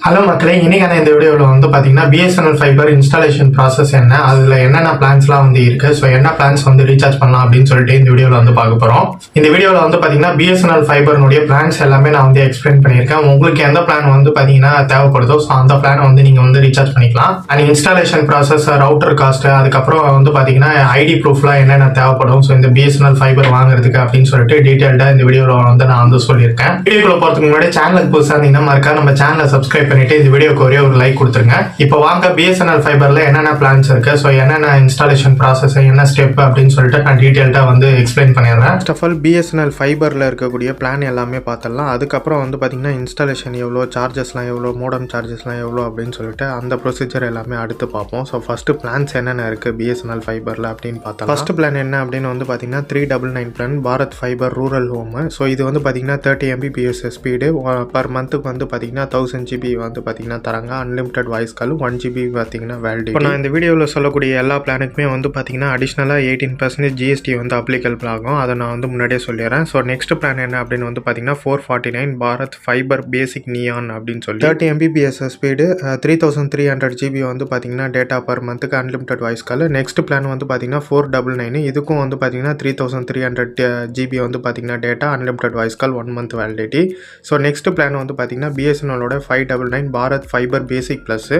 Hello மக்களே, இன்னைக்கான இந்த வீடியோவில் வந்து பார்த்தீங்கன்னா பிஎஸ்என்எல் ஃபைபர் இன்ஸ்டாலேஷன் ப்ராசஸ் என்ன, அதில் என்னென்ன பிளான்ஸ்லாம் வந்து இருக்கு, ஸோ என்ன பிளான்ஸ் வந்து ரீசார்ஜ் பண்ணலாம் அப்படின்னு சொல்லிட்டு இந்த வீடியோவில் வந்து பார்க்க போகிறோம். இந்த வீடியோவில் வந்து பார்த்தீங்கன்னா பிஎஸ்என்எல் ஃபைபர்னுடைய பிளான்ஸ் எல்லாமே நான் வந்து எக்ஸ்பிளைன் பண்ணியிருக்கேன். உங்களுக்கு எந்த பிளான் வந்து பார்த்தீங்கன்னா தேவைப்படுதோ ஸோ அந்த பிளானை வந்து நீங்கள் வந்து ரீசார்ஜ் பண்ணிக்கலாம். And installation process, router cost, அதுக்கப்புறம் வந்து பார்த்தீங்கன்னா ஐடி ப்ரூஃப்லாம் என்னென்ன தேவைப்படும் ஸோ இந்த பிஎஸ்என்எல் ஃபைபர் வாங்குறதுக்கு அப்படின்னு சொல்லிட்டு டீட்டெயில்டாக இந்த வீடியோவில் வந்து நான் வந்து சொல்லியிருக்கேன். வீடியோக்குள்ள போகிறதுக்கு முன்னாடி சேனலுக்கு புதுசாக இருந்தீங்கன்னா மறக்காம நம்ம சேனலை சப்ஸ்கிரைப் பண்ணிட்டு இந்த வீடியோக்கு ஒரே ஒரு லைக் கொடுத்துருங்க. இப்போ வாங்க பிஎஸ்என்எல் ஃபைபர்ல என்னென்ன பிளான்ஸ் இருக்கு, ஸோ என்னென்ன இன்ஸ்டாலேஷன் ப்ராசஸ், என்ன ஸ்டெப் அப்படின்னு சொல்லிட்டு நான் டீடைல்டா வந்து எக்ஸ்பிளைன் பண்ணிடுறேன். ஃபர்ஸ்ட் ஆஃப் ஆல் பிஎஸ்என்எல் ஃபைபர்ல இருக்கக்கூடிய பிளான் எல்லாமே பார்த்துடலாம். அதுக்கப்புறம் வந்து பார்த்தீங்கன்னா இன்ஸ்டாலேஷன் எவ்வளோ, சார்ஜஸ்லாம் எவ்வளோ, மோடம் சார்ஜஸ்லாம் எவ்வளோ அப்படின்னு சொல்லிட்டு அந்த ப்ரொசீஜர் எல்லாமே அடுத்து பார்ப்போம். ஸோ ஃபர்ஸ்ட் பிளான்ஸ் என்னென்ன இருக்கு பிஎஸ்என்எல் ஃபைபர்ல அப்படின்னு பார்த்தா ஃபர்ஸ்ட் பிளான் என்ன அப்படின்னு வந்து பார்த்தீங்கன்னா 399 plan Bharat fibre rural home. So இது வந்து பார்த்தீங்கன்னா 30 Mbps ஸ்பீடு பர் மந்த்துக்கு வந்து பார்த்தீங்கன்னா 1000 GB வந்து பார்த்தீங்கன்னா தராங்க. அன்லிமிட்டட் வாய்ஸ் கால் 1 GB பார்த்தீங்கன்னா வேலிடிட்டி. இப்போ நான் இந்த வீடியோவில் சொல்லக்கூடிய எல்லா பிளானுக்குமே வந்து பார்த்தீங்கன்னா அடிஷ்னலாக 18% GST வந்து அப்ளிகபிள் ஆகும். அதை நான் வந்து முன்னாடியே சொல்லிடுறேன். ஸோ நெக்ஸ்ட் பிளான் என்ன அப்படின்னு வந்து பார்த்தீங்கன்னா 449 பாரத் ஃபைபர் பேசிக் நியான் அப்படின்னு சொல்லி 30 Mbps ஸ்பீடு 3300 GB வந்து பார்த்தீங்கன்னா டேட்டா பர் மந்த்துக்கு அன்லிமிட்டட் வாய்ஸ் கால். நெக்ஸ்ட் பிளான் வந்து பார்த்தீங்கன்னா 499 இதுக்கும் வந்து பார்த்தீங்கன்னா 3300 GB வந்து பார்த்தீங்கன்னா data unlimited voice call 1 month validity. So next plan வந்து பார்த்தீங்கன்னா பிஎஸ்என்எலோட 599 பாரத் ஃபைபர் பேசிக் ப்ளஸ்.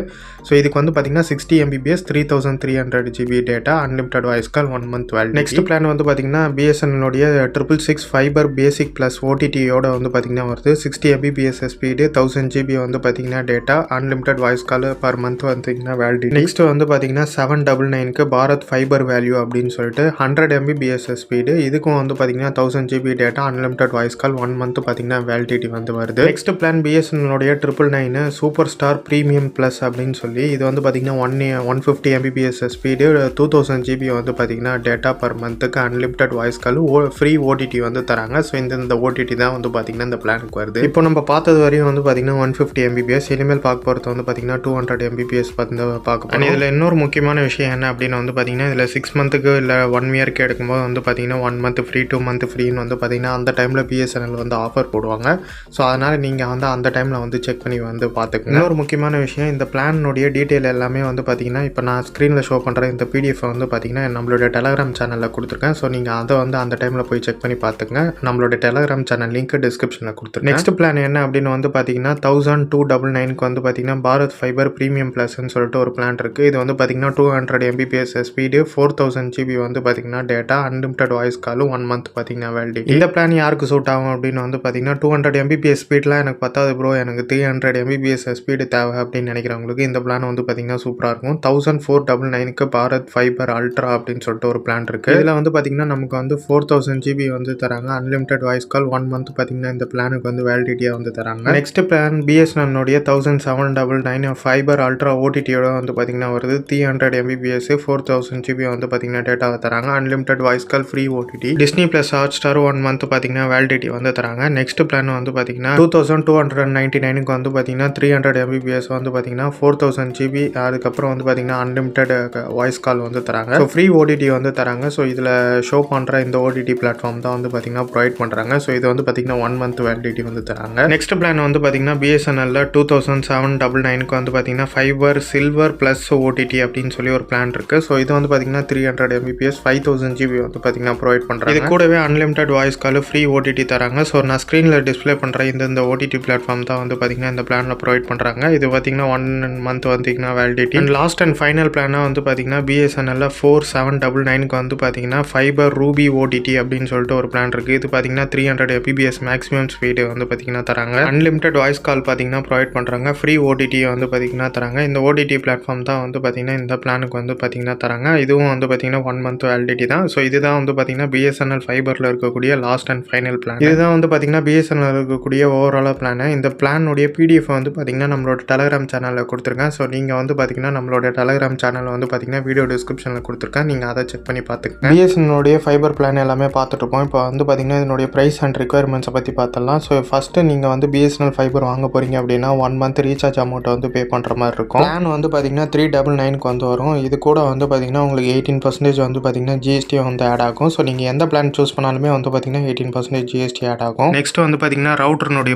ஸோ இதுக்கு வந்து பார்த்தீங்கன்னா 60 Mbps 3300 GB data unlimited voice call 1 month validity. Next plan வந்து பார்த்தீங்கன்னா பிஎஸ்என்எலோடைய 666 ஃபைபர் பேசிக் ப்ளஸ் ஓடிடியோட வந்து பார்த்தீங்கன்னா வருது. 60 Mbps ஸ்பீடு 1000 GB வந்து பார்த்தீங்கன்னா டேட்டா அன்லிமிட்டட் வாய்ஸ் கால் பர் மந்த் வந்தீங்கன்னா வேலிடிட்டி. நெக்ஸ்ட் வந்து பார்த்தீங்கன்னா 799க்கு பாரத் ஃபைபர் வேல்யூ அப்படின்னு சொல்லிட்டு 100 Mbps ஸ்பீடு இதுக்கும் வந்து பார்த்தீங்கன்னா 1000 GB data unlimited voice call 1 month பார்த்தீங்கன்னா வேலிடிட்டி வந்து வருது. நெக்ஸ்ட் பிளான் பிஎஸ்என்எலோடைய 999 சூப்பர் ஸ்டார் ப்ரீமியம் ப்ளஸ் அப்படின்னு சொல்லி இது வந்து பார்த்தீங்கன்னா 150 Mbps ஸ்பீடு 2000 GB வந்து பார்த்தீங்கன்னா டேட்டா பர் மந்த்துக்கு அன்லிமிட்டட் வாய்ஸ் கால் ஃப்ரீ ஓடிடி வந்து தராங்க. ஸோ இந்த ஓடிடி தான் வந்து பார்த்தீங்கன்னா இந்த பிளானுக்கு வருது. இப்போ நம்ம பார்த்தது வரையும் வந்து பார்த்தீங்கன்னா 150 Mbps, இனிமேல் பார்க்க போகிறது வந்து பார்த்தீங்கன்னா 200 Mbps பார்க்க போகிறோம். இதில் இன்னொரு முக்கியமான விஷயம் என்ன அப்படின்னு வந்து பார்த்தீங்கன்னா இதில் 6 மந்த்துக்கு இல்லை 1 இயருக்கு எடுக்கும்போது வந்து பார்த்தீங்கன்னா 1 month ஃப்ரீ 2 month ஃப்ரீன்னு வந்து பார்த்தீங்கன்னா அந்த டைமில் பிஎஸ்என்எல் வந்து ஆஃபர் போடுவாங்க. ஸோ அதனால் நீங்கள் வந்து அந்த டைமில் வந்து செக் பண்ணி வந்து பார்த்துக்கோங்க. இன்னொரு முக்கியமான விஷயம், இந்த பிளானுடைய டீட்டெயில் எல்லாமே வந்து பார்த்தீங்கன்னா இப்போ நான் ஸ்க்ரீனில் ஷோ பண்ணுற இந்த பிடிஎஃப் வந்து பார்த்தீங்கன்னா நம்மளோட டெலகிராம் சேனலில் கொடுத்துருக்கேன். ஸோ நீங்கள் அதை வந்து அந்த டைமில் போய் செக் பண்ணி பார்த்துங்க. நம்மளோட டெலகிராம் சேனல் லிங்க் டிஸ்கிரிப்ஷனில் கொடுத்துருக்கேன். நெக்ஸ்ட் பிளான் என்ன அப்படின்னு வந்து பார்த்தீங்கன்னா 1299க்கு வந்து பார்த்தீங்கன்னா பாரத் ஃபைபர் ப்ரீமியம் ப்ளஸ்ன்னு சொல்லிட்டு ஒரு பிளான் இருக்குது. இது வந்து பார்த்தீங்கன்னா 200 Mbps ஸ்பீடு 4000 GB வந்து பார்த்தீங்கன்னா data unlimited voice call 1 month பார்த்தீங்கன்னா வேலிடிட்டி. இந்த பிளான் யாருக்கு சூட் ஆகும் அப்படின்னு வந்து பார்த்தீங்கன்னா 200 Mbps ஸ்பீட்லாம் எனக்கு பத்தாது ப்ரோ, எனக்கு 300 Mbps ஸ்பீடு தேவை அப்படின்னு நினைக்கிறவங்களுக்கு இந்த பிளான் வந்து பார்த்தீங்கன்னா சூப்பராக இருக்கும். 1499க்கு பாரத் ஃபைபர் அல்ட்ரா அப்படின்னு சொல்லிட்டு ஒரு பிளான் இருக்குது. இதில் வந்து பார்த்தீங்கன்னா நமக்கு வந்து 4000 GB வந்து தராங்க. அன்லிமிட்டட் வாய்ஸ் கால் 1 month பார்த்தீங்கன்னா இந்த பிளானுக்கு வந்து வேலிடிட்டியாக வந்து தராங்க. நெக்ஸ்ட் பிளான் பிஎஸ்என்எல்னுடைய 1799 ஃபைபர் அல்ட்ரா ஓடிடியோட வந்து பார்த்தீங்கன்னா வருது. 300 Mbps 4000 GB வந்து பார்த்தீங்கன்னா டேட்டாவை தராங்க. அன்லிமிட்டட் வாய்ஸ் கால் free OTT. Disney plus hot star 1 month பார்த்தீங்கன்னா வேலிடிட்டி வந்து தராங்க. நெக்ஸ்ட் பிளான் வந்து பார்த்தீங்கன்னா 2299க்கு வந்து பார்த்தீங்கன்னா 300 Mbps வந்து பார்த்தீங்கன்னா 4000 GB அதுக்கப்புறம் வந்து பார்த்தீங்கன்னா அன்லிமிட்டட் வாய்ஸ் கால் வந்து தராங்க. ஸோ ஃப்ரீ ஓடிடி வந்து தராங்க. ஸோ இதில் ஷோ பண்ணுற இந்த ஓடிடி பிளாட்ஃபார்ம் தான் வந்து பார்த்தீங்கன்னா ப்ரொவைட் பண்ணுறாங்க. ஸோ இது வந்து பார்த்தீங்கன்னா 1 month வேலிடிட்டி வந்து தராங்க. நெக்ஸ்ட் பிளான் வந்து பார்த்தீங்கன்னா பிஎஸ்என்எல்ல 2799க்கு வந்து பார்த்தீங்கன்னா ஃபைபர் சில்வர் ப்ளஸ் ஓடிடி அப்படின்னு சொல்லி ஒரு பிளான் இருக்குது. ஸோ இது வந்து பார்த்தீங்கன்னா 300 Mbps 5000 GB வந்து பார்த்தீங்கன்னா ப்ரொவைட் பண்ணுறாங்க. இது கூடவே அன்லிமிட்டட் வாய்ஸ் கால் ஃப்ரீ ஓடிடி தராங்க. ஸோ நான் ஸ்க்ரீனில் டிஸ்பிளே பண்ணுற இந்த ஓடிடி பிளாட்ஃபார்ம் தான் வந்து பார்த்தீங்கன்னா இந்த பிளானில் ப்ரொவைட் பண்ணுறாங்க. இது பார்த்தீங்கன்னா 1 month வந்தீங்கன்னா validity. And last and final பிளானாக வந்து பார்த்தீங்கன்னா பிஎஸ்என்எல்ல 4799க்கு வந்து பார்த்தீங்கன்னா ஃபைபர் ரூபி ஓடிடி அப்படின்னு சொல்லிட்டு ஒரு பிளான் இருக்குது. இது பார்த்தீங்கன்னா 300 Mbps மேக்ஸிமம் ஸ்பீடு வந்து பார்த்தீங்கன்னா தராங்க. அன்லிமிட்டட் வாய்ஸ் கால் பார்த்தீங்கன்னா ப்ரொவைட் பண்ணுறாங்க. ஃப்ரீ ஓடிடி வந்து பார்த்தீங்கன்னா தராங்க. இந்த ஓடிடி பிளாட்ஃபார்ம் தான் வந்து பார்த்தீங்கன்னா இந்த பிளானுக்கு வந்து பார்த்தீங்கன்னா தராங்க. இதுவும் வந்து பார்த்தீங்கன்னா 1 month வேலிடிட்டி தான். ஸோ இதுதான் வந்து பார்த்தீங்கன்னா பிஎஸ்என்எல் ஃபைபரில் இருக்கக்கூடிய லாஸ்ட் அண்ட் ஃபைனல் பிளான். இதுதான் வந்து பார்த்தீங்கன்னா பிஎஸ்என்எல் இருக்கக்கூடிய ஓவராலாக பிளான். இந்த பிளானுடைய பிடிஎஃப் வந்து பார்த்தீங்கன்னா நம்மளோட டெலகிராம் சேனலில் கொடுத்துருக்கேன். ஸோ நீங்கள் வந்து பார்த்தீங்கன்னா நம்மளோட டெலகிராம் சேனல் வந்து பார்த்தீங்கன்னா வீடியோ டிஸ்கிரிப்ஷனில் கொடுத்துருக்கேன். நீங்கள் அதை செக் பண்ணி பார்த்துக்கங்க. பிஎஸ்என்எலுடைய ஃபைபர் பிளான் எல்லாமே பார்த்துட்டு இருப்போம். இப்போ வந்து பார்த்தீங்கன்னா இதனுடைய ப்ரைஸ் அண்ட் ரிக்யர்மெண்ட்ஸை பற்றி பார்த்தலாம். ஸோ ஃபஸ்ட்டு நீங்கள் வந்து பிஎஸ்என்எல் ஃபைபர் வாங்க போகிறீங்க அப்படின்னா 1 month ரீசார்ஜ் அமௌண்ட் வந்து பே பண்ணுற மாதிரி இருக்கும். பிளான் வந்து பார்த்தீங்கன்னா 399க்கு வந்து வரும். இது கூட வந்து பார்த்தீங்கன்னா உங்களுக்கு 18% வந்து பார்த்தீங்கன்னா ஜிஎஸ்டி வந்து ஆட் ஆகும். ஸோ நீங்கள் எந்த பிளான் சூஸ் பண்ணாலுமே வந்து பார்த்தீங்கன்னா 18% ஜிஎஸ்டி ஆட் ஆகும். நெக்ஸ்ட் வந்து பார்த்தீங்கன்னா ரவுட்டர்னுடைய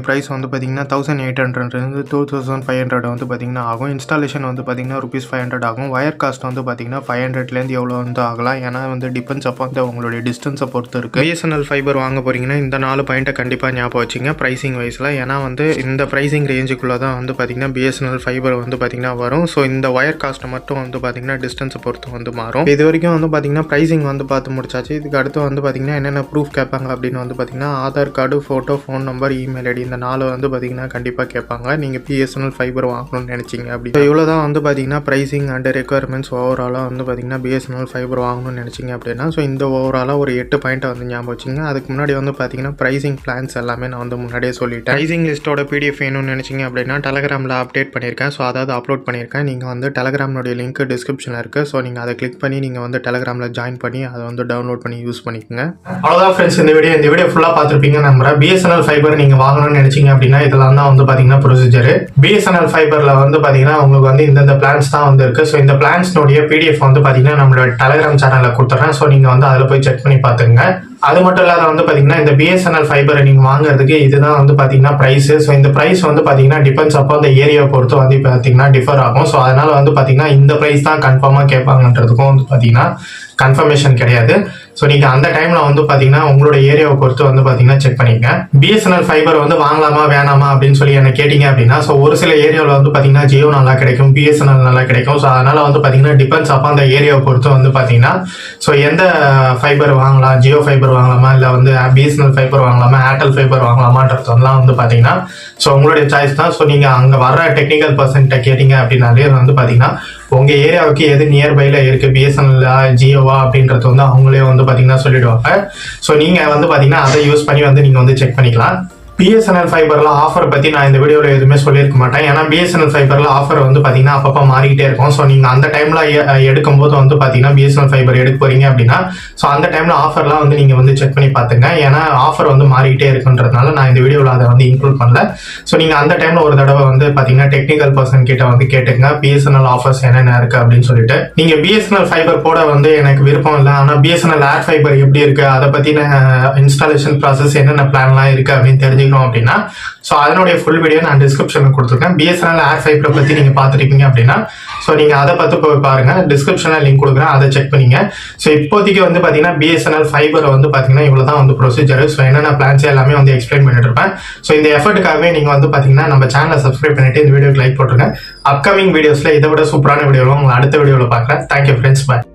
ப்ரைஸ் வந்து பார்த்தீங்கன்னா 1800 2500 வந்து பார்த்தீங்கன்னா ஆகும். இன்ஸ்டாலேஷன் வந்து பார்த்தீங்கன்னா ₹500 ஆகும். வயர் காஸ்ட் வந்து பார்த்தீங்கன்னா 500லேருந்து எவ்வளோ வந்து ஆகலாம். ஏன்னா வந்து டிபெண்ட்ஸ் அப்போ வந்து உங்களுடைய டிஸ்டன்ஸை பொறுத்து இருக்குது. பிஎஸ்என்எல் ஃபைபர் வாங்க போகிறீங்கன்னா இந்த 4 பாயிண்ட்டை கண்டிப்பாக ஞாபகம் வச்சுங்க ப்ரைஸிங் வைஸில். ஏன்னா வந்து இந்த ப்ரைஸிங் ரேஞ்சுக்குள்ளே தான் வந்து பார்த்தீங்கன்னா பிஎஸ்என்எல் ஃபைபர் வந்து பார்த்தீங்கன்னா வரும். ஸோ இந்த ஒயர் காஸ்ட் மட்டும் வந்து பார்த்தீங்கன்னா டிஸ்டன்ஸை பொறுத்து வந்து மாறும். இது வரைக்கும் வந்து பார்த்தீங்கன்னா ப்ரைஸிங் வந்து பார்த்து முடிச்சாச்சு. இதுக்கு அடுத்து வந்து பார்த்தீங்கன்னா என்னென்ன ப்ரூஃப் கேட்பாங்க அப்படின்னு வந்து பார்த்தீங்கன்னா Aadhaar card, photo, phone number, email ID இந்த 4 வந்து பார்த்தீங்கன்னா கண்டிப்பாக கேட்பாங்க நீங்கள் பிஎஸ்என்எல் ஃபைபர் வாங்கணும்னு நினச்சிங்க அப்படி. ஸோ இவ்வளோ தான் வந்து பார்த்தீங்கன்னா ப்ரைஸிங் அண்ட் ரெக்குயர்மெண்ட்ஸ் ஓவராலாக வந்து பார்த்தீங்கன்னா பிஎஸ்என்எல் ஃபைபர் வாங்கணும்னு நினச்சிங்க அப்படின்னா. ஸோ இந்த ஓவராலாக ஒரு 8 பாயிண்ட்டை வந்து ஞாபகம் வச்சுங்க. அதுக்கு முன்னாடி வந்து பார்த்தீங்கன்னா ப்ரைஸிங் பிளான்ஸ் எல்லாமே நான் வந்து முன்னாடியே சொல்லிட்டேன். ப்ரைஸிங் லிஸ்ட்டோட பிடிஎஃப் வேணும்னு நினச்சிங்க அப்படின்னா டெலகிராமில் அப்டேட் பண்ணியிருக்கேன். ஸோ அதாவது அப்லோட் பண்ணியிருக்கேன். நீங்கள் வந்து டெலகிராமோடைய லிங்க் டிஸ்கிரிப்ஷனில் இருக்குது. ஸோ நீங்கள் அதை கிளிக் பண்ணி நீங்கள் வந்து டெலகிராமில் ஜாயின் பண்ணி அதை வந்து டவுன்லோட் பண்ணி யூஸ் பண்ணிக்கோங்க. அவ்வளோதான் ஃப்ரெண்ட்ஸ், இந்த வீடியோ ஃபுல்லாக பார்த்துருப்பீங்க நம்புறேன். பிஎஸ்என்எல் ஃபைபர் நீங்கள் வாங்கணும்னு நினச்சிங்க அப்படின்னா இதெல்லாம் தான் வந்து பார்த்தீங்கன்னா ப்ரொசீஜர். பிஎஸ்என்எல் ஃபைபரில் வந்து பார்த்தீங்கன்னா உங்களுக்கு வந்து இந்த பிளான்ஸ் தான் வந்து இருக்குது. ஸோ இந்த பிளான்ஸ்னுடைய பிடிஎஃப் வந்து பார்த்தீங்கன்னா நம்மளோட டெலகிராம் சேனலில் கொடுத்துட்றேன். ஸோ நீங்கள் வந்து அதில் போய் செக் பண்ணி பார்த்துங்க. அது மட்டும் இல்லாத வந்து பார்த்தீங்கன்னா இந்த பிஎஸ்என்எல் ஃபைபரை நீங்கள் வாங்குறதுக்கு இதுதான் வந்து பார்த்தீங்கன்னா ப்ரைஸு. ஸோ இந்த ப்ரைஸ் வந்து பார்த்தீங்கன்னா டிபெண்ட்ஸ் அப்போ அந்த ஏரியாவை பொறுத்து வந்து பார்த்தீங்கன்னா டிஃபர் ஆகும். ஸோ அதனால வந்து பார்த்தீங்கன்னா இந்த ப்ரைஸ் தான் கன்ஃபார்மாக கேட்பாங்கன்றதுக்கும் வந்து பார்த்தீங்கன்னா கன்ஃபர்மேஷன் கிடையாது. ஸோ நீங்கள் அந்த டைமில் வந்து பார்த்தீங்கன்னா உங்களோட ஏரியாவை பொறுத்து வந்து பார்த்தீங்கன்னா செக் பண்ணிக்கங்க. பிஎஸ்என்எல் ஃபைபர் வந்து வாங்கலாமா வேணாமா அப்படின்னு சொல்லி என்ன கேட்டிங்க அப்படின்னா, ஸோ ஒரு சில ஏரியாவில் வந்து பார்த்தீங்கன்னா ஜியோ நல்லா கிடைக்கும், பிஎஸ்என்எல் நல்லா கிடைக்கும். ஸோ அதனால் வந்து பார்த்தீங்கன்னா டிபெண்ட்ஸ் அப்போ அந்த ஏரியாவை பொறுத்து வந்து பார்த்தீங்கன்னா ஸோ எந்த ஃபைபர் வாங்கலாம், ஜியோ ஃபைபர் வாங்கலாமா இல்லை வந்து பிஎஸ்என்எல் ஃபைபர் வாங்கலாமா, ஏர்டெல் ஃபைபர் வாங்கலாமான்றதுலாம் வந்து பார்த்தீங்கன்னா ஸோ உங்களுடைய சாய்ஸ் தான். ஸோ நீங்கள் அங்கே வர டெக்னிக்கல் பர்சன்கிட்ட கேட்டிங்க அப்படின்னாலே வந்து பார்த்தீங்கன்னா உங்கள் ஏரியாவுக்கு எது நியர்பைல இருக்குது, பிஎஸ்என்எல்லா ஜியோவா அப்படின்றது வந்து அவங்களே வந்து பார்த்தீங்கன்னா சொல்லிடுவாங்க. ஸோ நீங்கள் வந்து பார்த்தீங்கன்னா அதை யூஸ் பண்ணி வந்து நீங்கள் வந்து செக் பண்ணிக்கலாம். பிஎஸ்என்எல் ஃபைபரில் ஆஃபர் பற்றி நான் இந்த வீடியோவில் எதுவுமே சொல்லியிருக்க மாட்டேன். ஏன்னா பிஎஸ்என்எல் ஃபைபரில் ஆஃபர் வந்து பார்த்தீங்கன்னா அப்பப்போ மாறிக்கிட்டே இருக்கும். ஸோ நீங்கள் அந்த டைமில் எடுக்கும்போது வந்து பார்த்தீங்கன்னா பிஎஸ்என்எல் ஃபைபர் எடுக்க போகிறீங்க அப்படின்னா ஸோ அந்த டைமில் ஆஃபர்லாம் வந்து நீங்கள் வந்து செக் பண்ணி பார்த்துங்க. ஏன்னா ஆஃபர் வந்து மாறிக்கிட்டே இருக்குன்றதுனால நான் இந்த வீடியோவில் அதை வந்து இன்க்ளூட் பண்ணல. ஸோ நீங்கள் அந்த டைமில் ஒரு தடவை வந்து பார்த்தீங்கன்னா டெக்னிக்கல் பர்சன் கிட்ட வந்து கேட்டுங்க பிஎஸ்என்எல் ஆஃபர்ஸ் என்னென்ன இருக்குது அப்படின்னு சொல்லிட்டு. நீங்கள் பிஎஸ்என்எல் ஃபைபர் போட வந்து எனக்கு விருப்பம் இல்லை, ஆனால் பிஎஸ்என்எல் ஏர் ஃபைபர் எப்படி இருக்குது, அதை பற்றின இன்ஸ்டாலேஷன் ப்ராசஸ் என்னென்ன பிளான்லாம் இருக்குது அப்படின்னு தெரிஞ்சுக்கணும் அப்படின்னா ஸோ அதனுடைய ஃபுல் வீடியோ நான் டிஸ்கிரிப்ஷனில் கொடுத்துருக்கேன். பிஎஸ்என்எல் ஏர் ஃபைபரை பற்றி நீங்கள் பார்த்துருக்கீங்க அப்படின்னா ஸோ நீங்கள் அதை பார்த்து போய் பாருங்கள். டிஸ்கிரிப்ஷனில் லிங்க் கொடுக்குறேன், அதை செக் பண்ணிங்க. ஸோ இப்போதைக்கு வந்து பார்த்தீங்கன்னா பிஎஸ்என்எல் ஃபைபரை வந்து பார்த்தீங்கன்னா இவ்வளோ தான் வந்து ப்ரொசீஜர். ஸோ என்னென்ன பிளான்ஸ் எல்லாமே வந்து எக்ஸ்பிளைன் பண்ணிட்டு இருப்பேன். ஸோ இந்த எஃபர்ட்டுக்காகவே நீங்கள் வந்து பார்த்தீங்கன்னா நம்ம சேனலை சப்ஸ்கிரைப் பண்ணிட்டு இந்த வீடியோக்கு லைக் போட்டுருங்க. அப்கமிங் வீடியோஸில் இதை விட சூப்பரான வீடியோவில் உங்களை அடுத்த வீடியோவில் பார்க்குறேன். தேங்க்யூ ஃப்ரெண்ட்ஸ், பாய்.